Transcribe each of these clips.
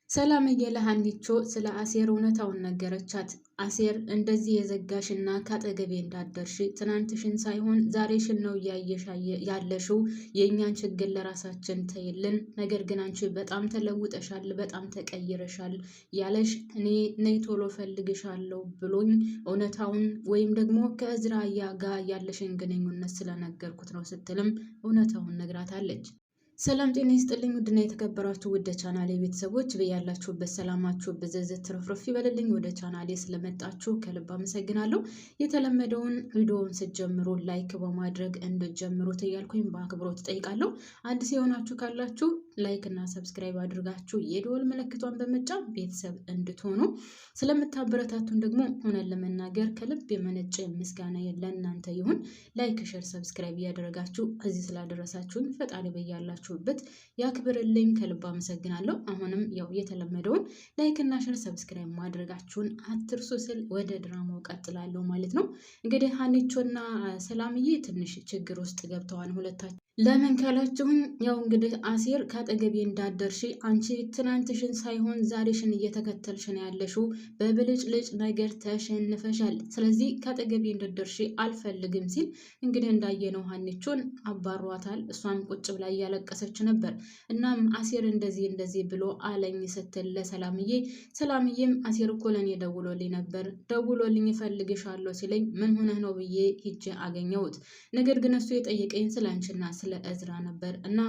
ሰላምዬ ለሀኒቾ ስለ አሴር እውነታውን ነገረቻት። አሴር እንደዚህ የዘጋሽና ካጠገቤ እንዳደርሽ ትናንትሽን ሳይሆን ዛሬሽን ነው እያየሽ ያለሽው። የእኛን ችግር ለራሳችን ተይልን። ነገር ግን አንቺ በጣም ተለውጠሻል፣ በጣም ተቀይረሻል ያለሽ እኔ ነይ ቶሎ ፈልግሻለሁ ብሎኝ እውነታውን ወይም ደግሞ ከእዝራያ ጋር ያለሽን ግንኙነት ስለነገርኩት ነው ስትልም እውነታውን ነግራታለች። ሰላም ጤና ይስጥልኝ ውድና የተከበራችሁ ውድ ቻናሌ ቤተሰቦች በያላችሁበት ሰላማችሁ ብዝዝት ትርፍርፍ ይበልልኝ። ወደ ቻናሌ ስለመጣችሁ ከልብ አመሰግናለሁ። የተለመደውን ቪዲዮውን ስትጀምሩ ላይክ በማድረግ እንድትጀምሩት እያልኩኝ በአክብሮት ጠይቃለሁ። አዲስ የሆናችሁ ካላችሁ ላይክ እና ሰብስክራይብ አድርጋችሁ የደወል ምልክቷን በመጫን ቤተሰብ እንድትሆኑ ስለምታበረታቱን ደግሞ ሆነን ለመናገር ከልብ የመነጨ ምስጋና ለእናንተ ይሁን። ላይክ፣ ሼር፣ ሰብስክራይብ እያደረጋችሁ እዚህ ስላደረሳችሁኝ ፈጣሪ በያላችሁበት ያክብርልኝ። ከልብ አመሰግናለሁ። አሁንም ያው የተለመደውን ላይክ እና ሼር ሰብስክራይብ ማድረጋችሁን አትርሱ ስል ወደ ድራማው ቀጥላለሁ ማለት ነው። እንግዲህ ሀኒቾና ሰላምዬ ትንሽ ችግር ውስጥ ገብተዋል ሁለታቸው። ለምን ካላችሁኝ ያው እንግዲህ አሴር ካጠገቤ እንዳደርሽ አንቺ ትናንትሽን ሳይሆን ዛሬሽን እየተከተልሽ ነው ያለሽው። በብልጭልጭ ነገር ተሸንፈሻል። ስለዚህ ካጠገቤ እንዳደርሽ አልፈልግም ሲል እንግዲህ እንዳየነው ሀኒቾን አባሯታል። እሷም ቁጭ ብላ እያለቀሰች ነበር። እናም አሴር እንደዚህ ብሎ አለኝ ስትል ለሰላምዬ፣ ሰላምዬም አሴር እኮ ለኔ ደውሎልኝ ነበር፣ ደውሎልኝ እፈልግሻለሁ ሲለኝ ምን ሆነህ ነው ብዬ ሂጄ አገኘሁት። ነገር ግን እሱ የጠየቀኝ ስለ አንቺና ስለ እዝራ ነበር እና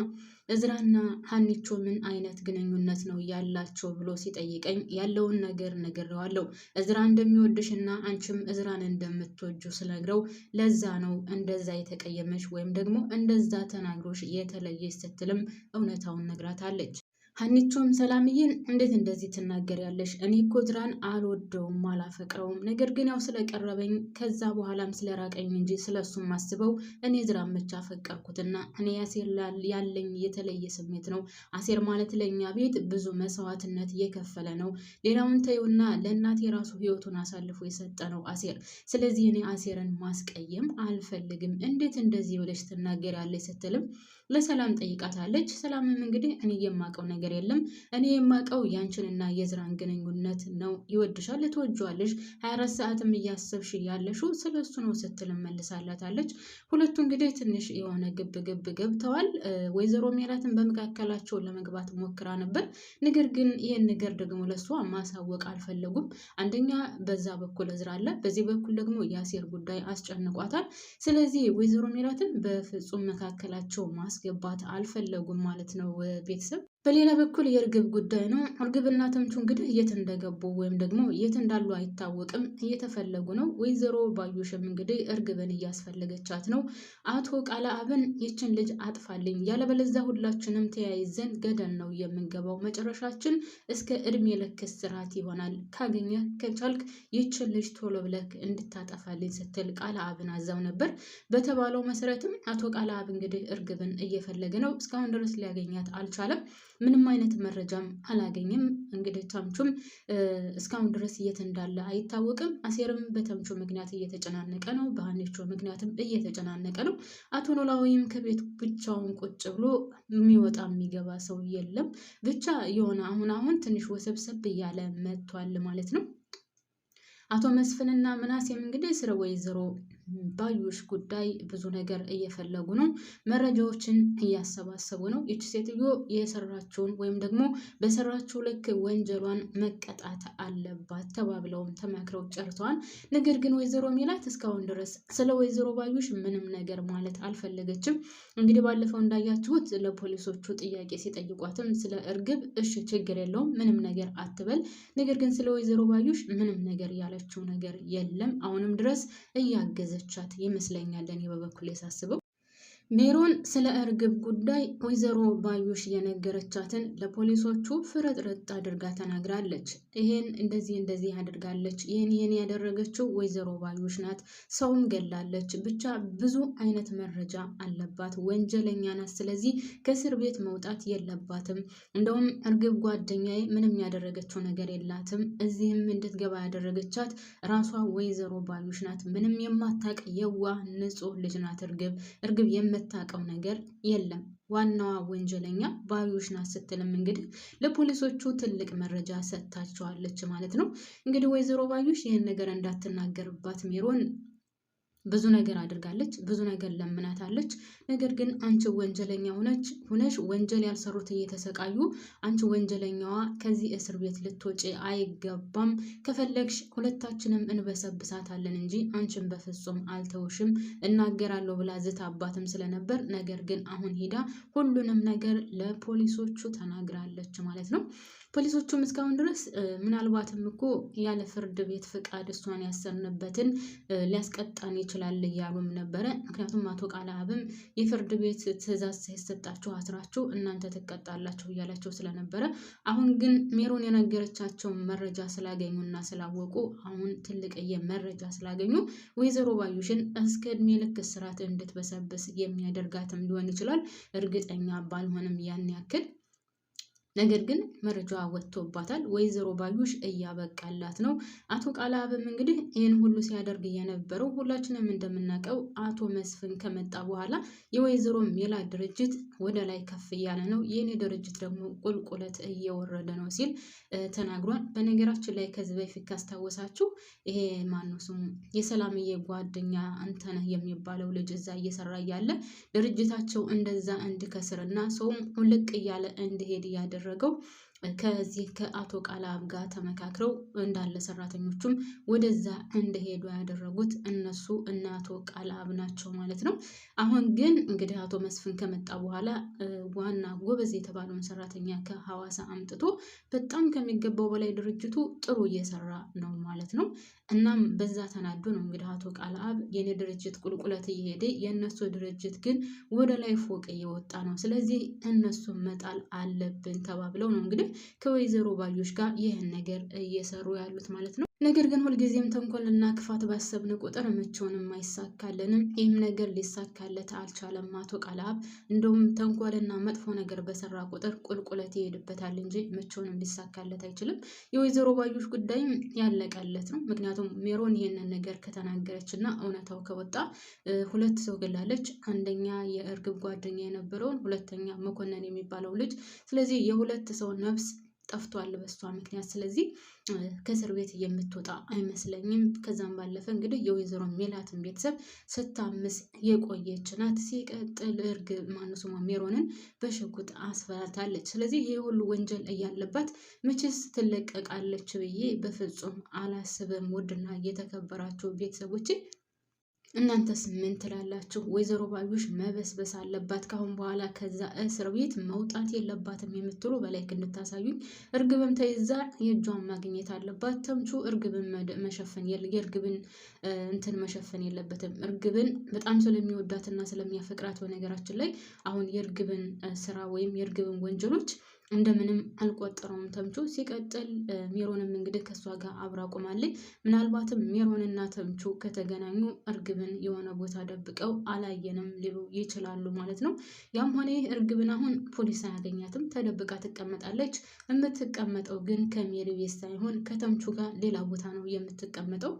እዝራና ሀኒቾ ምን አይነት ግንኙነት ነው ያላቸው ብሎ ሲጠይቀኝ ያለውን ነገር ነግሬዋለሁ። እዝራ እንደሚወድሽና አንቺም እዝራን እንደምትወጁ ስነግረው ለዛ ነው እንደዛ የተቀየመሽ ወይም ደግሞ እንደዛ ተናግሮሽ የተለየሽ ስትልም እውነታውን ነግራታለች። ሀኒቾም ሰላምዬን እንዴት እንደዚህ ትናገሪያለሽ? እኔ እኮ እዝራን አልወደውም አላፈቅረውም። ነገር ግን ያው ስለቀረበኝ ከዛ በኋላም ስለራቀኝ እንጂ ስለሱም ማስበው እኔ እዝራን ብቻ አፈቀርኩትና እኔ አሴር ያለኝ የተለየ ስሜት ነው። አሴር ማለት ለእኛ ቤት ብዙ መስዋዕትነት እየከፈለ ነው። ሌላውን ተይውና ለእናቴ የራሱ ህይወቱን አሳልፎ የሰጠ ነው አሴር። ስለዚህ እኔ አሴርን ማስቀየም አልፈልግም። እንዴት እንደዚህ ብለሽ ትናገሪያለሽ? ስትልም ለሰላም ጠይቃታለች። ሰላምም እንግዲህ እኔ የማውቀው ነገር የለም። እኔ የማውቀው ያንቺንና የዝራን ግንኙነት ነው። ይወድሻል፣ ትወጂዋለሽ፣ 24 ሰዓትም እያሰብሽ ያለሽው ስለሱ ነው ስትል መልሳላታለች። ሁለቱ እንግዲህ ትንሽ የሆነ ግብ ገብተዋል። ወይዘሮ ሜላትን በመካከላቸው ለመግባት ሞክራ ነበር። ነገር ግን ይህን ነገር ደግሞ ለሷ ማሳወቅ አልፈለጉም። አንደኛ በዛ በኩል እዝራ አለ፣ በዚህ በኩል ደግሞ የአሴር ጉዳይ አስጨንቋታል። ስለዚህ ወይዘሮ ሜላትን በፍጹም መካከላቸው ማስገባት አልፈለጉም ማለት ነው ቤተሰብ። በሌላ በኩል የእርግብ ጉዳይ ነው። እርግብና ተምቹ እንግዲህ የት እንደገቡ ወይም ደግሞ የት እንዳሉ አይታወቅም፣ እየተፈለጉ ነው። ወይዘሮ ባዩሽም እንግዲህ እርግብን እያስፈለገቻት ነው። አቶ ቃለአብን ይችን ልጅ አጥፋልኝ፣ ያለበለዚያ ሁላችንም ተያይዘን ገደል ነው የምንገባው፣ መጨረሻችን እስከ እድሜ ልክ እስራት ይሆናል፣ ካገኘ ከቻልክ ይችን ልጅ ቶሎ ብለክ እንድታጠፋልኝ ስትል ቃለአብን አዛው ነበር። በተባለው መሰረትም አቶ ቃለአብ እንግዲህ እርግብን እየፈለገ ነው። እስካሁን ድረስ ሊያገኛት አልቻለም። ምንም አይነት መረጃም አላገኝም። እንግዲህ ተምቹም እስካሁን ድረስ የት እንዳለ አይታወቅም። አሴርም በተምቹ ምክንያት እየተጨናነቀ ነው፣ በሀኒቾ ምክንያትም እየተጨናነቀ ነው። አቶ ኖላዊም ከቤት ብቻውን ቁጭ ብሎ የሚወጣ የሚገባ ሰው የለም። ብቻ የሆነ አሁን ትንሽ ወሰብሰብ እያለ መጥቷል ማለት ነው። አቶ መስፍንና ምናሴም እንግዲህ ስለ ወይዘሮ ባዩሽ ጉዳይ ብዙ ነገር እየፈለጉ ነው። መረጃዎችን እያሰባሰቡ ነው። ይች ሴትዮ የሰራችውን ወይም ደግሞ በሰራችው ልክ ወንጀሏን መቀጣት አለባት ተባብለውም ተመክረው ጨርሰዋል። ነገር ግን ወይዘሮ ሜላት እስካሁን ድረስ ስለ ወይዘሮ ባዩሽ ምንም ነገር ማለት አልፈለገችም። እንግዲህ ባለፈው እንዳያችሁት ለፖሊሶቹ ጥያቄ ሲጠይቋትም ስለ እርግብ እሺ ችግር የለውም ምንም ነገር አትበል፣ ነገር ግን ስለ ወይዘሮ ባዩሽ ምንም ነገር ያለችው ነገር የለም። አሁንም ድረስ እያገዘ ቻት ይመስለኛል እኔ በበኩሌ ሳስበው። ሜሮን ስለ እርግብ ጉዳይ ወይዘሮ ባዩሽ የነገረቻትን ለፖሊሶቹ ፍርጥርጥ አድርጋ ተናግራለች። ይሄን እንደዚህ አድርጋለች፣ ይሄን ያደረገችው ወይዘሮ ባዩሽ ናት፣ ሰውም ገላለች፣ ብቻ ብዙ አይነት መረጃ አለባት፣ ወንጀለኛ ናት። ስለዚህ ከእስር ቤት መውጣት የለባትም። እንደውም እርግብ ጓደኛዬ ምንም ያደረገችው ነገር የላትም፣ እዚህም እንድትገባ ያደረገቻት ራሷ ወይዘሮ ባዩሽ ናት። ምንም የማታቅ የዋህ ንጹህ ልጅ ናት እርግብ የምታውቀው ነገር የለም። ዋናዋ ወንጀለኛ ባዩሽ ናት ስትልም እንግዲህ ለፖሊሶቹ ትልቅ መረጃ ሰጥታቸዋለች ማለት ነው። እንግዲህ ወይዘሮ ባዩሽ ይህን ነገር እንዳትናገርባት ሜሮን ብዙ ነገር አድርጋለች፣ ብዙ ነገር ለምናታለች። ነገር ግን አንቺ ወንጀለኛ ሁነሽ ወንጀል ያልሰሩት እየተሰቃዩ አንቺ ወንጀለኛዋ ከዚህ እስር ቤት ልትወጪ አይገባም። ከፈለግሽ ሁለታችንም እንበሰብሳታለን እንጂ አንቺን በፍጹም አልተውሽም እናገራለሁ ብላ ዝታባትም ስለነበር፣ ነገር ግን አሁን ሄዳ ሁሉንም ነገር ለፖሊሶቹ ተናግራለች ማለት ነው። ፖሊሶቹም እስካሁን ድረስ ምናልባትም እኮ ያለ ፍርድ ቤት ፍቃድ እሷን ያሰርንበትን ሊያስቀጣን ይችላል እያሉም ነበረ። ምክንያቱም አቶ ቃለአብም የፍርድ ቤት ትዕዛዝ ሲሰጣችሁ አስራችሁ እናንተ ትቀጣላችሁ እያላቸው ስለነበረ፣ አሁን ግን ሜሮን የነገረቻቸው መረጃ ስላገኙና ስላወቁ አሁን ትልቅዬ መረጃ ስላገኙ ወይዘሮ ባዩሽን እስከ እድሜ ልክ እስራት እንድትበሰብስ የሚያደርጋትም ሊሆን ይችላል። እርግጠኛ ባልሆንም ያን ያክል ነገር ግን መረጃዋ ወጥቶባታል። ወይዘሮ ባዩሽ እያበቃላት ነው። አቶ ቃለአብም እንግዲህ ይህን ሁሉ ሲያደርግ የነበረው ሁላችንም እንደምናውቀው አቶ መስፍን ከመጣ በኋላ የወይዘሮ ሜላት ድርጅት ወደ ላይ ከፍ እያለ ነው፣ የኔ ድርጅት ደግሞ ቁልቁለት እየወረደ ነው ሲል ተናግሯል። በነገራችን ላይ ከዚህ በፊት ካስታወሳችሁ ይሄ ማነው ስሙ የሰላምዬ ጓደኛ አንተነህ የሚባለው ልጅ እዛ እየሰራ እያለ ድርጅታቸው እንደዛ እንዲከስርና ሰውም ውልቅ እያለ እንዲሄድ እያደረገው ከዚህ ከአቶ ቃለአብ ጋር ተመካክረው እንዳለ ሰራተኞቹም ወደዛ እንደሄዱ ያደረጉት እነሱ እና አቶ ቃለአብ ናቸው ማለት ነው። አሁን ግን እንግዲህ አቶ መስፍን ከመጣ በኋላ ዋና ጎበዝ የተባለውን ሰራተኛ ከሐዋሳ አምጥቶ በጣም ከሚገባው በላይ ድርጅቱ ጥሩ እየሰራ ነው ማለት ነው። እናም በዛ ተናዶ ነው እንግዲህ አቶ ቃለአብ የኔ ድርጅት ቁልቁለት እየሄደ የእነሱ ድርጅት ግን ወደ ላይ ፎቅ እየወጣ ነው፣ ስለዚህ እነሱ መጣል አለብን ተባብለው ነው እንግዲህ ከወይዘሮ ባዩሽ ጋር ይህን ነገር እየሰሩ ያሉት ማለት ነው። ነገር ግን ሁልጊዜም ተንኮልና ክፋት ባሰብን ቁጥር ምቾንም አይሳካልንም። ይህም ነገር ሊሳካለት አልቻለም። አቶ ቃለአብ እንደውም ተንኮልና መጥፎ ነገር በሰራ ቁጥር ቁልቁለት ይሄድበታል እንጂ ምቾንም ሊሳካለት አይችልም። የወይዘሮ ባዩሽ ጉዳይም ያለቀለት ነው። ምክንያቱም ሜሮን ይህንን ነገር ከተናገረች እና እውነታው ከወጣ ሁለት ሰው ገላለች። አንደኛ የእርግብ ጓደኛ የነበረውን፣ ሁለተኛ መኮንን የሚባለው ልጅ። ስለዚህ የሁለት ሰው ነፍስ ጠፍቷል በሷ ምክንያት። ስለዚህ ከእስር ቤት የምትወጣ አይመስለኝም። ከዛም ባለፈ እንግዲህ የወይዘሮ ሜላትን ቤተሰብ ስታምስ የቆየች ናት። ሲቀጥል እርግብ ማንሱማ ሜሮንን በሽጉጥ አስፈራርታለች። ስለዚህ ይህ ሁሉ ወንጀል እያለባት መቼስ ትለቀቃለች ብዬ በፍጹም አላስብም። ውድና እየተከበራችሁ ቤተሰቦች እናንተስ ምን ትላላችሁ? ወይዘሮ ባዩሽ መበስበስ አለባት ካሁን በኋላ ከዛ እስር ቤት መውጣት የለባትም የምትሉ በላይ እንድታሳዩኝ። እርግብም ተይዛ የእጇን ማግኘት አለባት። ተምቹ እርግብን መሸፈን የእርግብን እንትን መሸፈን የለበትም። እርግብን በጣም ስለሚወዳትና ስለሚያፈቅራት በነገራችን ላይ አሁን የእርግብን ስራ ወይም የእርግብን ወንጀሎች እንደምንም አልቆጠረውም ተምቹ። ሲቀጥል ሜሮንም እንግዲህ ከሷ ጋር አብራ ቆማለች። ምናልባትም ሜሮንና ተምቹ ከተገናኙ እርግብን የሆነ ቦታ ደብቀው አላየንም ሊሉ ይችላሉ ማለት ነው። ያም ሆነ እርግብን አሁን ፖሊስ አያገኛትም፣ ተደብቃ ትቀመጣለች። የምትቀመጠው ግን ከሜሪ ቤት ሳይሆን ከተምቹ ጋር ሌላ ቦታ ነው የምትቀመጠው።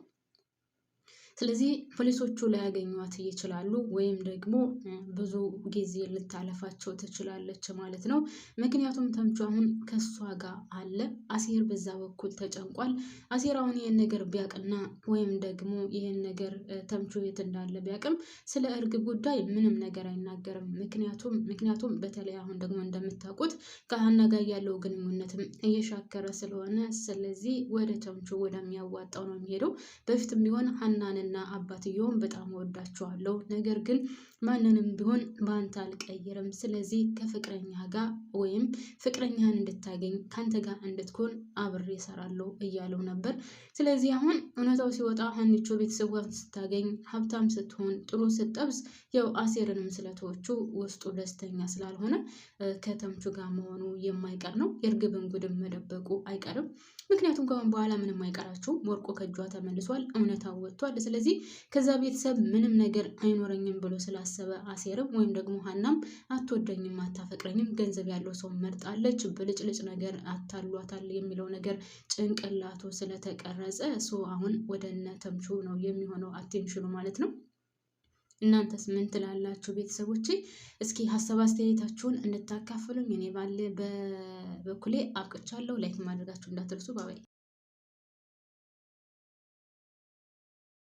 ስለዚህ ፖሊሶቹ ላያገኟት ይችላሉ፣ ወይም ደግሞ ብዙ ጊዜ ልታለፋቸው ትችላለች ማለት ነው። ምክንያቱም ተምቹ አሁን ከሷ ጋር አለ። አሴር በዛ በኩል ተጨንቋል። አሴር አሁን ይህን ነገር ቢያቅና ወይም ደግሞ ይህን ነገር ተምቹ የት እንዳለ ቢያቅም ስለ እርግብ ጉዳይ ምንም ነገር አይናገርም። ምክንያቱም በተለይ አሁን ደግሞ እንደምታውቁት ከሀና ጋር ያለው ግንኙነትም እየሻከረ ስለሆነ፣ ስለዚህ ወደ ተምቹ ወደሚያዋጣው ነው የሚሄደው። በፊትም ቢሆን ሀናንን እና አባትየውን በጣም ወዳቸዋለሁ፣ ነገር ግን ማንንም ቢሆን በአንተ አልቀይርም። ስለዚህ ከፍቅረኛ ጋር ወይም ፍቅረኛህን እንድታገኝ ከአንተ ጋር እንድትኮን አብሬ እሰራለሁ እያለው ነበር። ስለዚህ አሁን እውነታው ሲወጣ ሀኒቾ ቤተሰቧን ስታገኝ ሀብታም ስትሆን ጥሩ ስትጠብስ፣ ያው አሴርንም ስለተወቹ ውስጡ ደስተኛ ስላልሆነ ከተምቹ ጋር መሆኑ የማይቀር ነው። የእርግብን ጉድም መደበቁ አይቀርም። ምክንያቱም ከአሁን በኋላ ምንም አይቀራቸውም። ወርቆ ከእጇ ተመልሷል፣ እውነታው ወጥቷል። ስለዚህ ከዛ ቤተሰብ ምንም ነገር አይኖረኝም ብሎ ስላሰበ አሴርም ወይም ደግሞ ሀናም አትወደኝም፣ አታፈቅረኝም፣ ገንዘብ ያለው ሰው መርጣለች፣ ብልጭልጭ ነገር አታሏታል የሚለው ነገር ጭንቅላቱ ስለተቀረጸ አሁን ወደ እነ ተምቹ ነው የሚሆነው አቴንሽኑ ማለት ነው። እናንተስ ምን ትላላችሁ ቤተሰቦቼ? እስኪ ሀሳብ አስተያየታችሁን እንድታካፍሉኝ እኔ በበኩሌ አብቅቻለሁ። ላይክ ማድረጋችሁ እንዳትረሱ። ባባይ